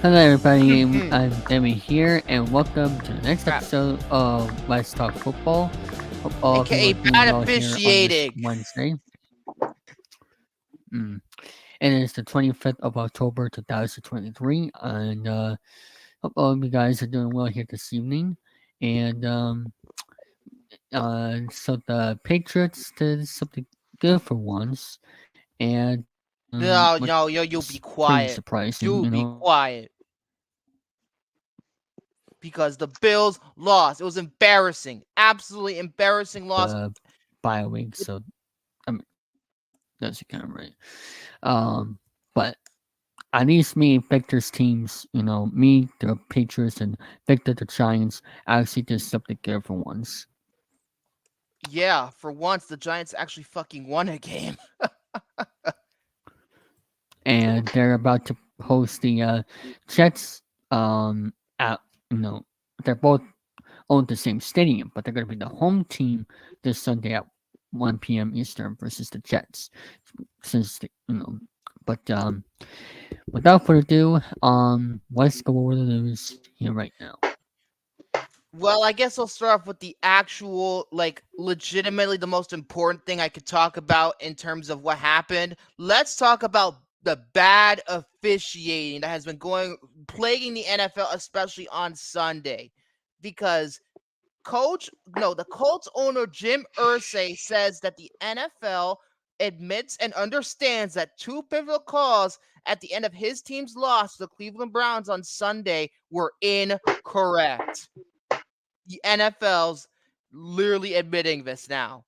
Hello, everybody. I'm Demi here, and welcome to the next Crap. episode of Let's Talk Football. Hope all of you AKA are doing bad well here on this officiating. Wednesday. Mm. It is the 25th of October, 2023, and hope all of you guys are doing well here this evening. And so the Patriots did something good for once, and No, was no, you be pretty quiet. surprising, You you be know. quiet. Because the Bills lost. It was embarrassing. Absolutely embarrassing loss. Bye week, so I mean, that's kind of right. But at least me and Victor's teams, me, the Patriots, and Victor, the Giants, actually did something good for once. Yeah, for once, the Giants actually fucking won a game. And they're about to host the Jets. At they're both own the same stadium, but they're going to be the home team this Sunday at 1 p.m. Eastern versus the Jets. Since but without further ado, let's go over the news here right now. Well, I guess I'll start off with the actual, legitimately the most important thing I could talk about in terms of what happened. Let's talk about the bad officiating that has been plaguing the NFL, especially on Sunday. Because the Colts owner Jim Irsay says that the NFL admits and understands that two pivotal calls at the end of his team's loss to the Cleveland Browns on Sunday were incorrect. The NFL's literally admitting this now.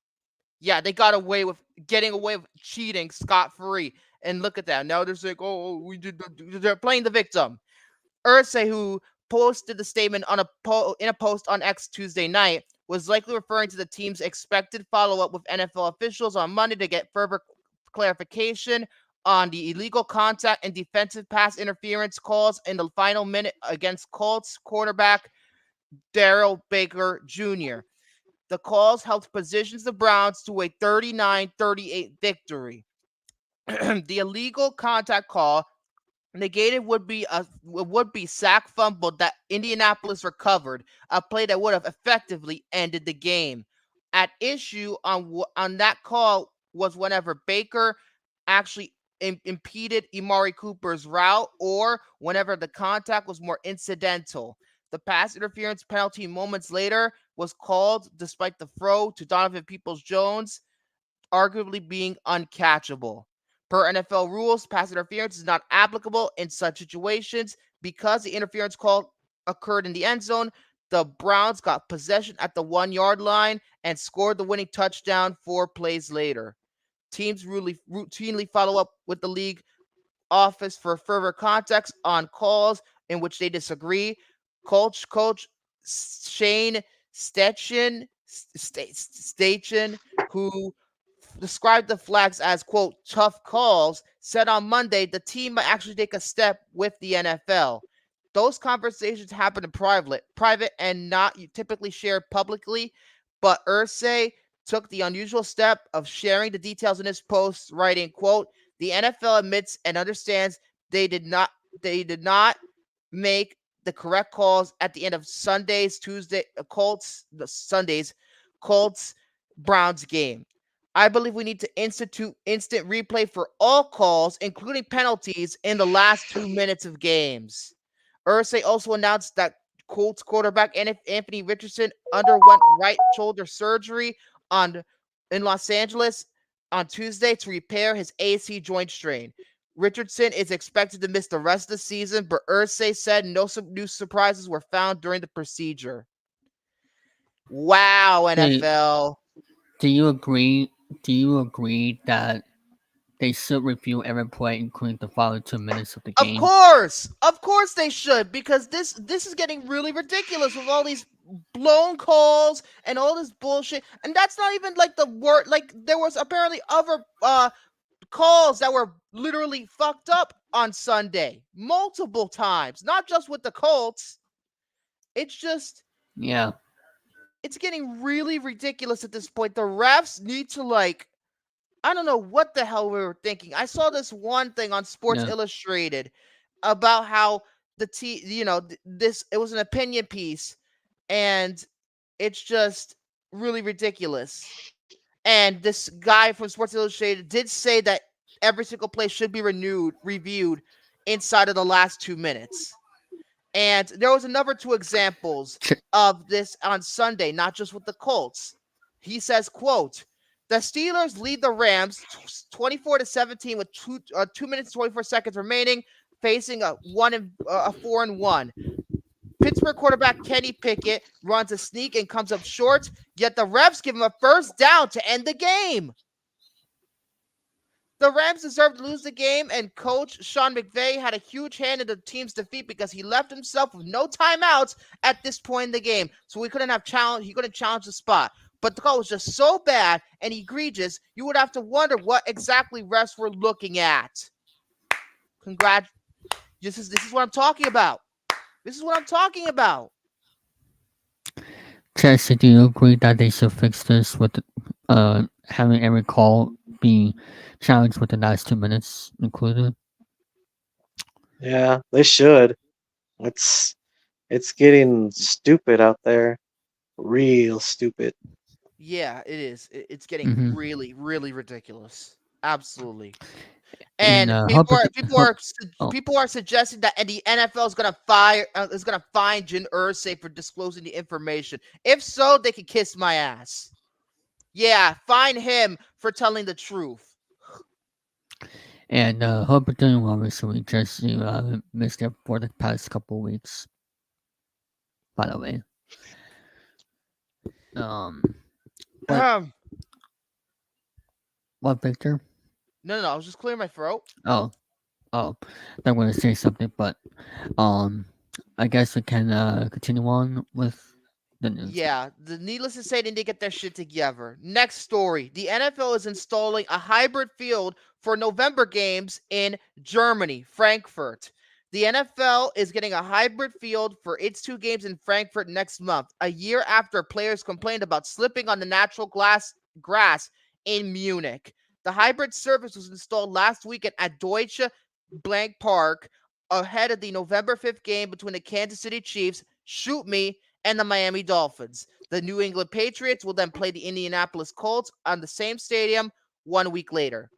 Yeah, they got away with getting away with cheating scot-free. And look at that. Now they're saying, they're playing the victim. Irsay, who posted the statement in a post on X Tuesday night, was likely referring to the team's expected follow-up with NFL officials on Monday to get further clarification on the illegal contact and defensive pass interference calls in the final minute against Colts quarterback Darrell Baker Jr. The calls helped position the Browns to a 39-38 victory. The illegal contact call negated would be sack fumble that Indianapolis recovered, a play that would have effectively ended the game. At issue on that call was whenever Baker actually impeded Amari Cooper's route, or whenever the contact was more incidental. The pass interference penalty moments later was called despite the throw to Donovan Peoples-Jones arguably being uncatchable. Per NFL rules, pass interference is not applicable in such situations because the interference call occurred in the end zone. The Browns got possession at the 1-yard line and scored the winning touchdown 4 plays later. Teams routinely follow up with the league office for further context on calls in which they disagree. Coach Shane Steichen, who described the flags as, quote, tough calls, said on Monday the team might actually take a step with the NFL. Those conversations happen in private and not typically shared publicly, but Irsay took the unusual step of sharing the details in his post, writing, quote, the NFL admits and understands they did not make the correct calls at the end of Colts Browns game. I believe we need to institute instant replay for all calls, including penalties, in the last 2 minutes of games. Irsay also announced that Colts quarterback Anthony Richardson underwent right shoulder surgery in Los Angeles on Tuesday to repair his AC joint strain. Richardson is expected to miss the rest of the season, but Irsay said no new surprises were found during the procedure. Wow, Hey, NFL. do you agree? Do you agree that they should review every play, including the final 2 minutes of the game? Of course they should, because this is getting really ridiculous with all these blown calls and all this bullshit. And that's not even like the word. Like, there was apparently other calls that were literally fucked up on Sunday multiple times, not just with the Colts. It's just Yeah, it's getting really ridiculous at this point. The refs need to, I don't know what the hell we were thinking. I saw this one thing on Sports yeah, Illustrated about how this it was an opinion piece, and it's just really ridiculous. And this guy from Sports Illustrated did say that every single play should be reviewed inside of the last 2 minutes. And there was another 2 examples of this on Sunday, not just with the Colts. He says, quote, "The Steelers lead the Rams 24-17 with 2 minutes 24 seconds remaining, facing a 4-1. Pittsburgh quarterback Kenny Pickett runs a sneak and comes up short, yet the refs give him a first down to end the game. The Rams deserved to lose the game, and coach Sean McVay had a huge hand in the team's defeat because he left himself with no timeouts at this point in the game. So he couldn't challenge the spot. But the call was just so bad and egregious, you would have to wonder what exactly refs were looking at. This is what I'm talking about. This is what I'm talking about. Jesse, do you agree that they should fix this with having every call be challenged with the last 2 minutes included? Yeah, they should. It's getting stupid out there. Real stupid. Yeah, it is. It's getting really, really ridiculous. Absolutely. And people are suggesting that the NFL is gonna fine Jim Irsay for disclosing the information. If so, they can kiss my ass. Yeah, fine him for telling the truth. And Herbert doing well recently. Jesse missed it for the past couple weeks. By the way, what, Victor? No, I was just clearing my throat. Oh, I'm going to say something, but I guess we can continue on with the news. Yeah, needless to say, they didn't get their shit together. Next story: the NFL is installing a hybrid field for November games in Germany, Frankfurt. The NFL is getting a hybrid field for its 2 games in Frankfurt next month, a year after players complained about slipping on the natural grass in Munich. The hybrid surface was installed last weekend at Deutsche Bank Park ahead of the November 5th game between the Kansas City Chiefs, shoot me, and the Miami Dolphins. The New England Patriots will then play the Indianapolis Colts on the same stadium 1 week later.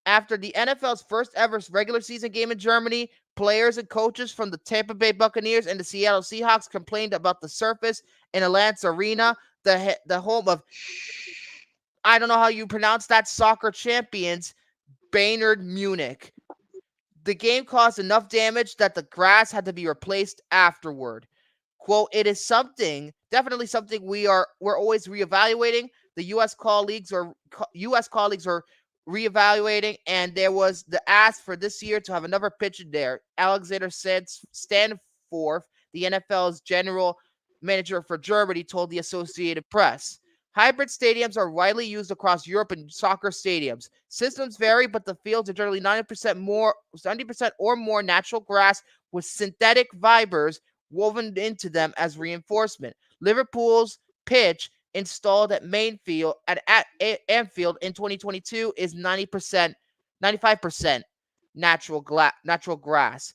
After the NFL's first ever regular season game in Germany, players and coaches from the Tampa Bay Buccaneers and the Seattle Seahawks complained about the surface in Allianz Arena, the home of, I don't know how you pronounce that, soccer champions, Bayern Munich. The game caused enough damage that the grass had to be replaced afterward. Quote, "It is definitely something we're always reevaluating. The U.S. colleagues are reevaluating, and there was the ask for this year to have another pitch in there." Alexander Stanforth, the NFL's general manager for Germany, told the Associated Press. Hybrid stadiums are widely used across Europe in soccer stadiums. Systems vary, but the fields are generally 90% or more natural grass with synthetic fibers woven into them as reinforcement. Liverpool's pitch installed at Anfield in 2022 is 95% natural grass.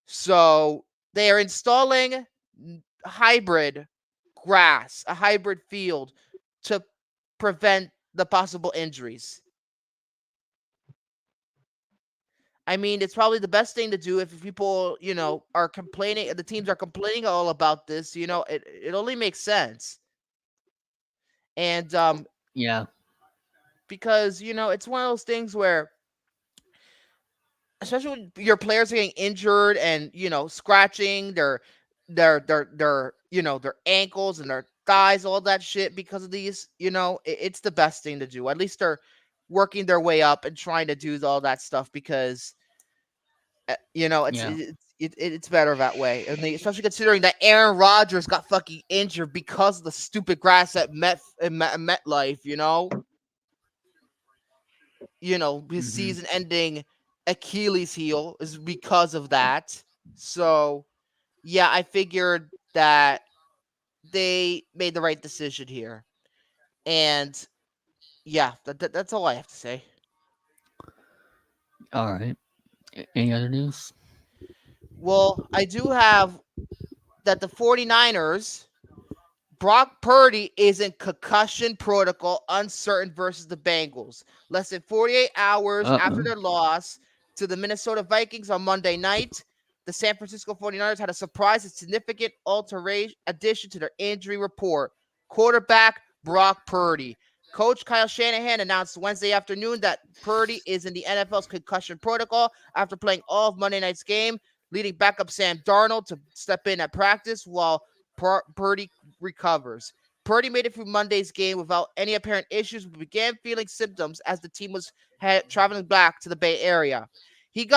So they are installing hybrid grass, a hybrid field, to prevent the possible injuries. I mean, it's probably the best thing to do if people, are complaining, the teams are complaining all about this, it only makes sense. And yeah, because, it's one of those things where, especially when your players are getting injured and, scratching their ankles and their thighs, all that shit because of these, it's the best thing to do. At least they're working their way up and trying to do all that stuff because, it's better that way. And especially considering that Aaron Rodgers got fucking injured because of the stupid grass at MetLife, his season-ending Achilles heel is because of that. So, yeah, I figured that they made the right decision here. And, yeah, that's all I have to say. All right. Any other news? Well, I do have that the 49ers, Brock Purdy is in concussion protocol, uncertain versus the Bengals. Less than 48 hours after Uh-oh. their loss to the Minnesota Vikings on Monday night, the San Francisco 49ers had a surprise and significant addition to their injury report. Quarterback Brock Purdy. Coach Kyle Shanahan announced Wednesday afternoon that Purdy is in the NFL's concussion protocol after playing all of Monday night's game, leading backup Sam Darnold to step in at practice while Purdy recovers. Purdy made it through Monday's game without any apparent issues, but began feeling symptoms as the team was traveling back to the Bay Area. He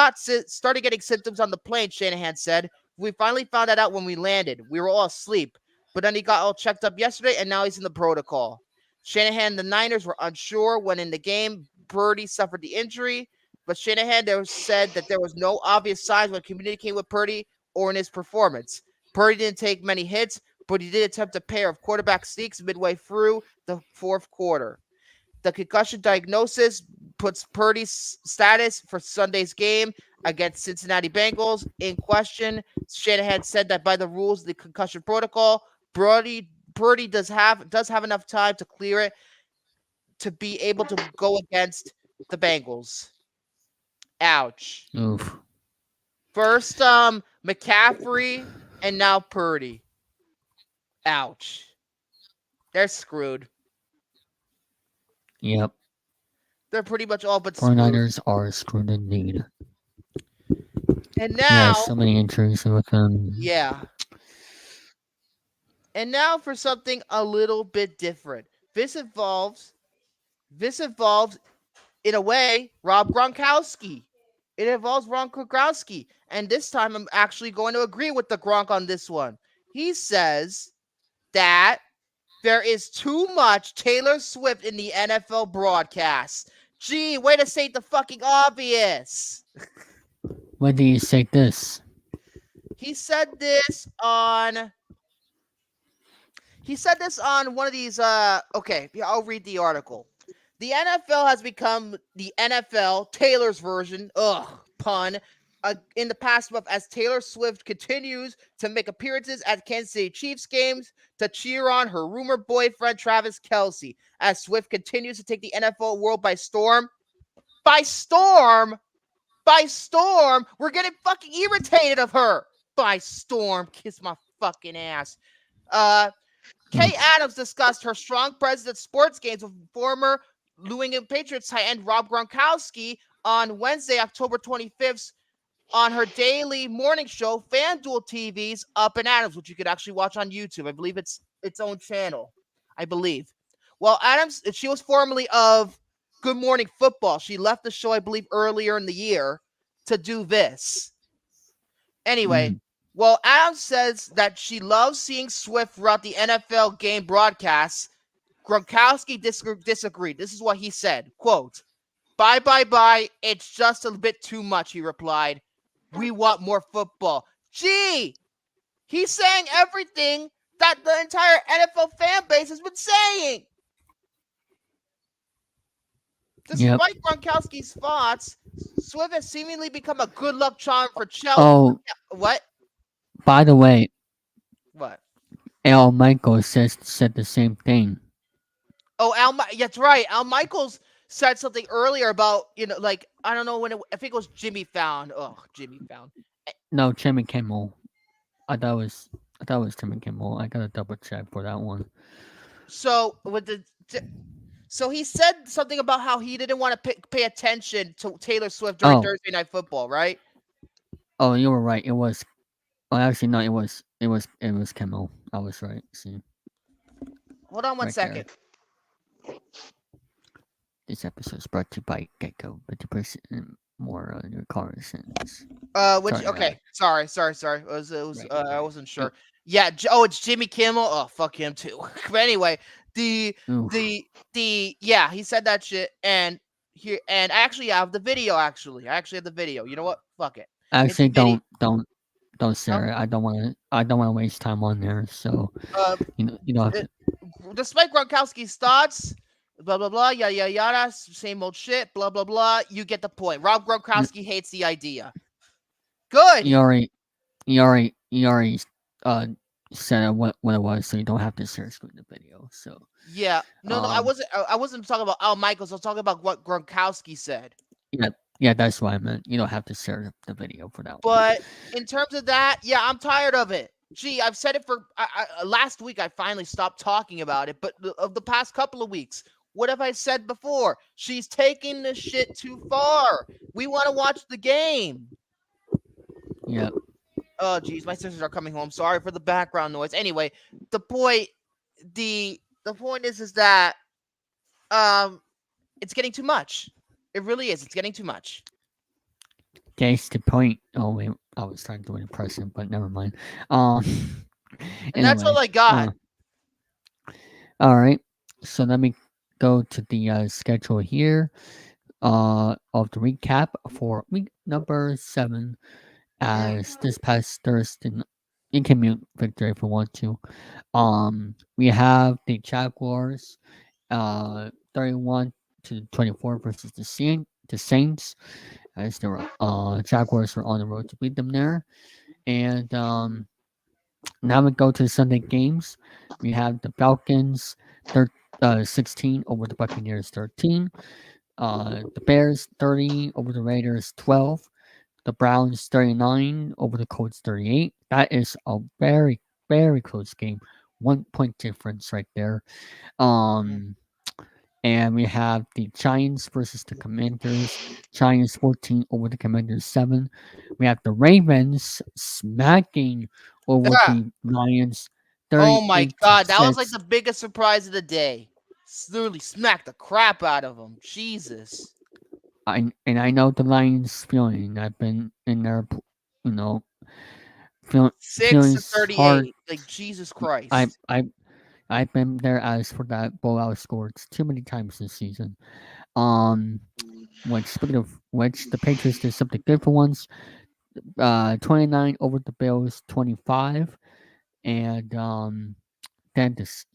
started getting symptoms on the plane, Shanahan said. We finally found that out when we landed. We were all asleep. But then he got all checked up yesterday, and now he's in the protocol. Shanahan and the Niners were unsure when in the game Purdy suffered the injury, but Shanahan said that there was no obvious signs when communicating with Purdy or in his performance. Purdy didn't take many hits, but he did attempt a pair of quarterback sneaks midway through the fourth quarter. The concussion diagnosis puts Purdy's status for Sunday's game against Cincinnati Bengals in question. Shanahan said that by the rules of the concussion protocol, Purdy does have enough time to clear it to be able to go against the Bengals. Ouch. Oof. First, McCaffrey, and now Purdy. Ouch. They're screwed. Yep. They're pretty much all but screwed. 49ers are screwed indeed. And Yeah, now, so many injuries with them. yeah. And now for something a little bit different. This involves, in a way, Rob Gronkowski. It involves Rob Gronkowski. And this time I'm actually going to agree with the Gronk on this one. He says that there is too much Taylor Swift in the NFL broadcast. Gee, way to state the fucking obvious. When do you say this? He said this on one of these okay, I'll read the article. The NFL has become the NFL Taylor's version, pun, in the past month as Taylor Swift continues to make appearances at Kansas City Chiefs games to cheer on her rumored boyfriend Travis Kelce, as Swift continues to take the NFL world by storm. By storm? We're getting fucking irritated of her. By storm. Kiss my fucking ass. Kay Adams discussed her strong presence at sports games with former New England Patriots tight end Rob Gronkowski on Wednesday, October 25th, on her daily morning show, FanDuel TV's Up and Adams, which you could actually watch on YouTube. I believe it's its own channel. I believe. Well, Adams, she was formerly of Good Morning Football. She left the show, I believe, earlier in the year to do this. Anyway, well, Adams says that she loves seeing Swift throughout the NFL game broadcasts. Gronkowski disagreed. This is what he said. Quote, bye. It's just a bit too much, he replied. We want more football. Gee, he's saying everything that the entire NFL fan base has been saying. Despite Gronkowski's thoughts, Swift has seemingly become a good luck charm for Chelsea. Oh, what? By the way, What? Al Michaels said the same thing. Oh, that's right. Al Michaels said something earlier about, like, I don't know when I think it was Jimmy Fallon. Oh, Jimmy Fallon. No, Jimmy Kimmel. I thought it was Jimmy Kimmel. I gotta double check for that one. So so he said something about how he didn't want to pay attention to Taylor Swift during Thursday Night Football, right? Oh, you were right. It was. Oh, actually, no. It was Kimmel. I was right. See. Hold on one Right second. there. This episode is brought to you by Gecko, 50% more on your car insurance. Sorry. It was I wasn't sure. Yeah. It's Jimmy Kimmel. Oh, fuck him too. But anyway, he said that shit, and I actually have the video. I actually have the video. You know what? Fuck it. Actually, don't Sarah. I don't want to waste time on there. So despite Gronkowski's thoughts, blah blah blah, yada yada yada, same old shit, blah blah blah. You get the point. Rob Gronkowski hates the idea. Good. You already you already uh said what it was, so you don't have to search for the video. So Yeah. No, I um wasn't. I wasn't talking about Al Michaels. I was talking about what Gronkowski said. yeah, yeah, that's what I meant. You don't have to search the video for that one. But in terms of that, yeah, I'm tired of it. Gee, I've said it for last week. I finally stopped talking about it, but of the past couple of weeks, what have I said before? She's taking this shit too far. We want to watch the game. Yeah, Oh, geez, my sisters are coming home. Sorry for the background noise. Anyway, the point, the point is that it's getting too much. It really is. It's getting too much. case the point. Oh wait, I was trying to do an impression, but never mind. Um, And that's all anyway, I got. all right. So let me go to the schedule here. Of the recap for week number 7, as this past Thursday. You can mute Victor if you want to. We have the Jaguars, 31-24 versus the Saints, as the Jaguars are on the road to beat them there. And now we go to the Sunday games. We have the Falcons 16 over the Buccaneers 13. The Bears 30 over the Raiders 12. The Browns 39 over the Colts 38. That is a very, very close game. 1 point difference right there. Um, and we have the Giants versus the Commanders. Giants 14 over the Commanders 7. We have the Ravens smacking over Yeah. the Lions Oh my 38 god, to that was like 6. the biggest surprise of the day. Literally smacked the crap out of him. Jesus. I know the Lions feeling. I've been in their, you know, 6 to feelings hard. 38. Like Jesus I Christ. I I've been there as for that blowout score too many times this season. Um, which speaking of which, the Patriots did something good for once. 29 over the Bills, 25, and then this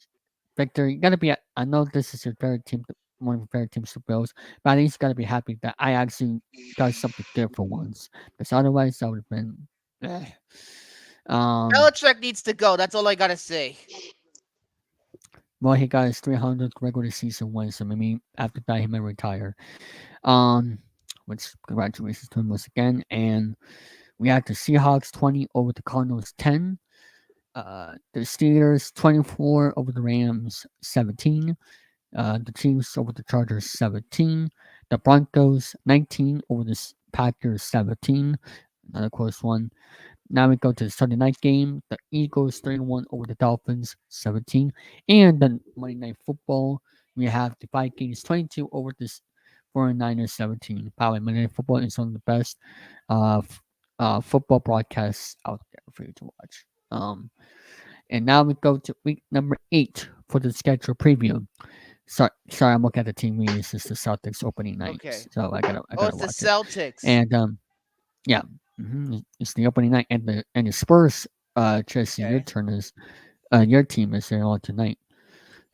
Victor, you gotta be. I know this is your favorite team, one of your favorite teams, the Bills, but at least you gotta be happy that I actually got something good for once. Because otherwise, that would have been. Eh. Belichick needs to go. That's all I gotta say. Well, he got his 300th regular season win, so maybe after that he may retire. Um, which congratulations to him once again. And we had the Seahawks 20 over the Cardinals 10. The Steelers 24 over the Rams 17. The Chiefs over the Chargers 17. The Broncos 19 over the Packers 17. Another close one. Now we go to the Sunday night game. The Eagles 31 over the Dolphins 17. And the Monday Night Football, we have the Vikings 22 over the 49ers 17. Probably Monday Night Football is one of the best football broadcasts out there for you to watch. And now we go to week number 8 for the schedule preview. Sorry, I'm looking at the team. This is the Celtics opening night, Okay. so I gotta Oh, it's the watch it. Celtics. And yeah, it's the opening night, and the Spurs. Jesse, your Okay. turn is your team is there on tonight.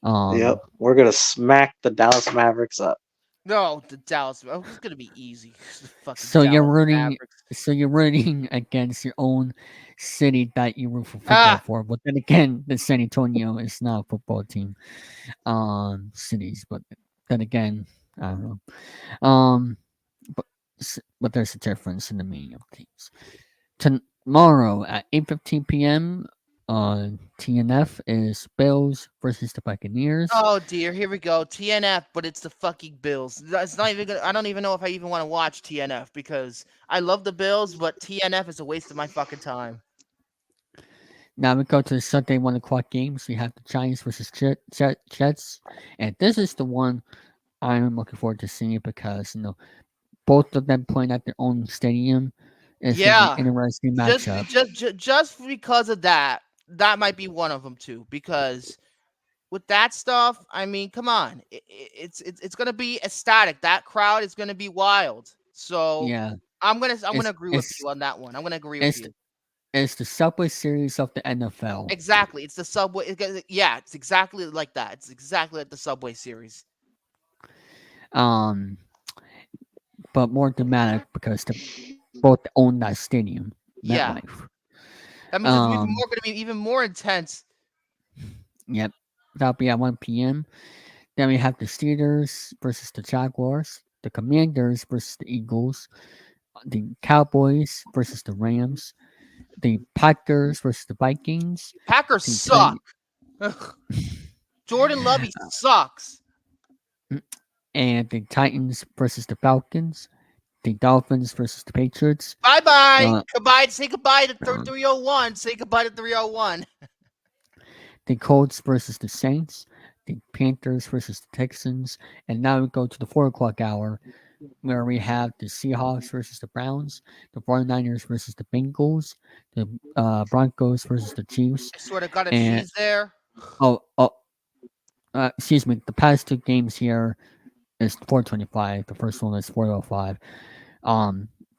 Yep, we're gonna smack the Dallas Mavericks up. No, the Dallas. Oh, it's gonna be easy. The fucking So you're Dallas rooting. Mavericks. So you're rooting against your own city that you root for football for. But then again, the San Antonio is not a football team. Cities, but then again, I don't know. But there's a difference in the meaning of teams. Tomorrow at 8:15 p.m. on TNF is Bills versus the Buccaneers. Oh dear, here we go. TNF, but it's the fucking Bills. It's not even. I don't even know if I even want to watch TNF because I love the Bills, but TNF is a waste of my fucking time. Now we go to the Sunday 1 o'clock games. We have the Giants versus Jets, and this is the one I'm looking forward to seeing because both of them playing at their own stadium. It's gonna be an interesting matchup. Just because of that, that might be one of them too. Because with that stuff, I mean, come on, it's gonna be ecstatic. That crowd is gonna be wild. So Yeah, I'm gonna agree with you on that one. I'm gonna agree with you. It's the Subway Series of the NFL. Exactly, it's the Subway. Yeah, it's exactly like that. It's exactly like the Subway Series. But more dramatic because they both own that stadium. Yeah. MetLife. That means it's even Um, more going to be even more intense. yep, that'll be at 1 p.m. Then we have the Steelers versus the Jaguars, the Commanders versus the Eagles, the Cowboys versus the Rams, the Packers versus the Vikings, Packers the suck. Titan- Ugh. Jordan Love, he sucks. and the Titans versus the Falcons, the Dolphins versus the Patriots, Bye bye. uh, Goodbye. Say goodbye to uh, 301. Say goodbye to 301. the Colts versus the Saints, the Panthers versus the Texans, and now we go to the 4 o'clock hour where we have the Seahawks versus the Browns, the 49ers versus the Bengals, the Broncos versus the Chiefs, I swear to God, if and she's there. oh, excuse me, the past two games here is 425. The first one is 405.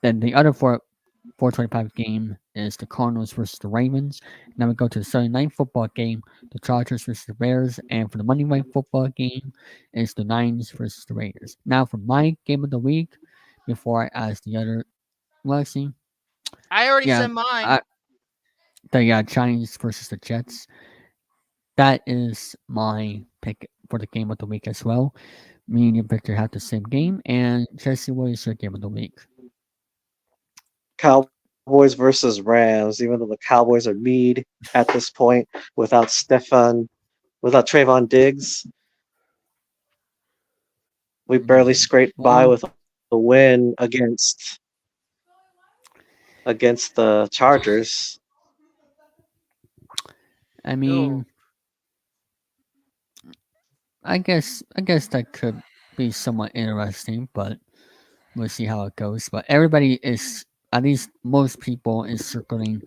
Then the other 425 game is the Cardinals versus the Ravens. Now we go to the Sunday night football game, the Chargers versus the Bears, and for the Monday night football game is the Lions versus the Raiders. Now for my game of the week, before I ask the other Lexi, I already yeah, said mine. I, the Giants versus the Jets. That is my pick for the game of the week as well. Me and Victor have the same game, and Jesse, what is your game of the week? Cowboys versus Rams. Even though the Cowboys are mead at this point without without Trayvon Diggs, we barely scraped by Well, with a win against the Chargers. I mean, I guess that could be somewhat interesting, but we'll see how it goes. But everybody is, at least most people, is circling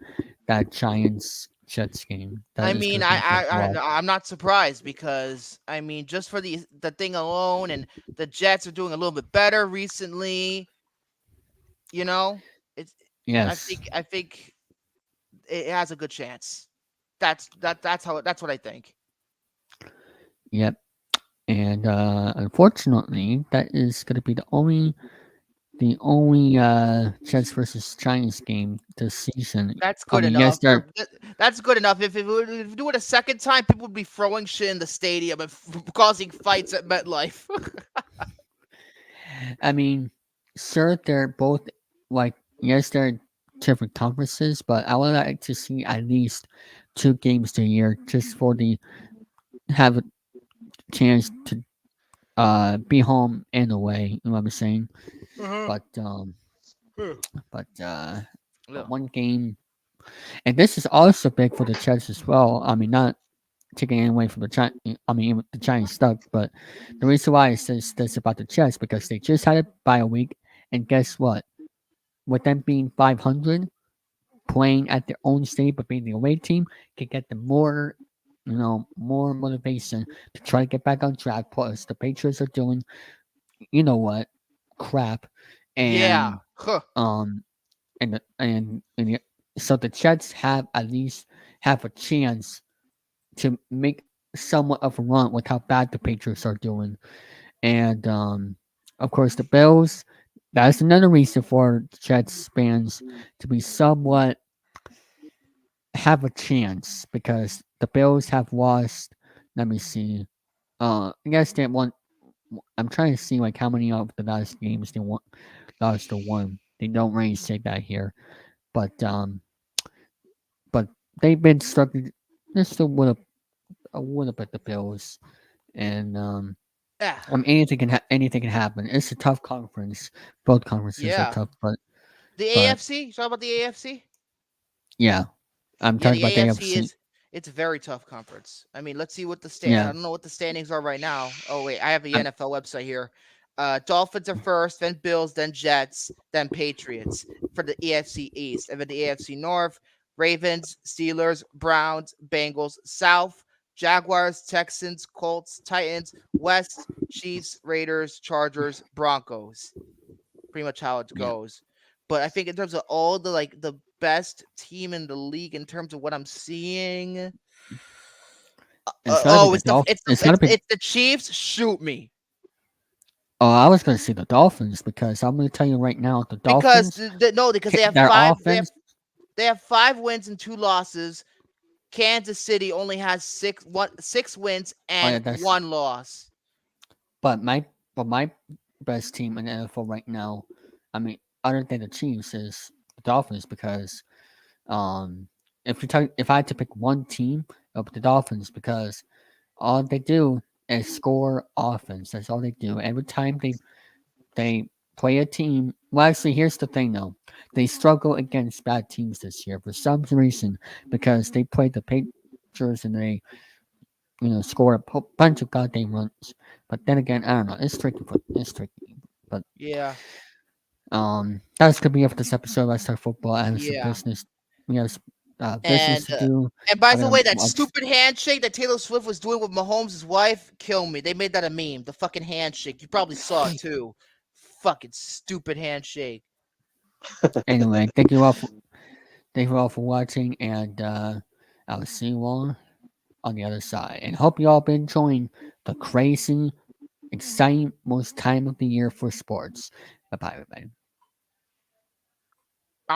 that Giants Jets game. That I is mean, going to be a tough watch. I'm not surprised because I mean, just for the thing alone, and the Jets are doing a little bit better recently. You know, it's Yes. I think it has a good chance. That's what I think. Yep. And unfortunately, that is going to be the only Jets versus Giants game this season. That's I good mean, yes, enough. there. That's good enough. If we do it a second time, people would be throwing shit in the stadium and causing fights at MetLife. I mean, sure, they're both like yes, they're different conferences, but I would like to see at least 2 games a year just for the have a chance to be home and away. You know what I'm saying? But but Yeah. one game, and this is also big for the Jets as well. I mean, not taking it away from the Giants. I mean, the Giants stuck, but the reason why I says this about the Jets because they just had a bye week, and guess what? With them being 500, playing at their own state but being the away team can get them more, more motivation to try to get back on track. Plus, the Patriots are doing, you know what, crap, Yeah. and so the Jets have at least have a chance to make somewhat of a run with how bad the Patriots are doing, and of course the Bills. That's another reason for Jets fans to be somewhat have a chance because the Bills have lost. Let me see. I guess they won. I'm trying to see like how many of the last games they won, lost or won. They don't really say that here, but they've been struggling. They still would have bet the Bills, and Yeah. I mean anything can happen. It's a tough conference. Both conferences are Yeah. tough, but The but AFC. You talking about the AFC? yeah, I'm Yeah, talking the about the AFC AFC. it's a very tough conference. I mean, let's see what the I Yeah, don't know what the standings are right now. Oh wait, I have the I'm, NFL website here. Dolphins are first, then Bills, then Jets, then Patriots for the AFC East, and then the AFC North: Ravens, Steelers, Browns, Bengals. South: Jaguars, Texans, Colts, Titans. West: Chiefs, Raiders, Chargers, Broncos. Pretty much how it yeah. goes. But I think in terms of all the best team in the league in terms of what I'm seeing. It's gotta be Oh, the Dolphins. It's gotta be. it's the Chiefs. Shoot me, Oh, I was gonna say the Dolphins because I'm gonna tell you right now, the because Dolphins, no, because they have their five. They have offense. They have 5 wins and 2 losses. Kansas City only has 6 wins and that's- 1 loss. But my best team in the NFL right now, I mean, other than the Chiefs, is the Dolphins because if I had to pick one team, it would be the Dolphins because all they do is score offense. That's all they do. Every time they play a team. Well, actually, here's the thing though. They struggle against bad teams this year for some reason because they played the Patriots and they score a bunch of goddamn runs. But then again, I don't know. It's tricky. It's tricky. But Yeah. that's gonna be it for this episode. Let's talk football. I have some Yeah. business. We have business to do. And by I'm the gonna way, that watch- stupid handshake that Taylor Swift was doing with Mahomes' wife, kill me. They made that a meme. The fucking handshake. You probably saw it too. Fucking stupid handshake. Anyway, thank you all for watching, and I'll see you all on the other side. And hope you all been enjoying the crazy, exciting most time of the year for sports. Bye bye, everybody.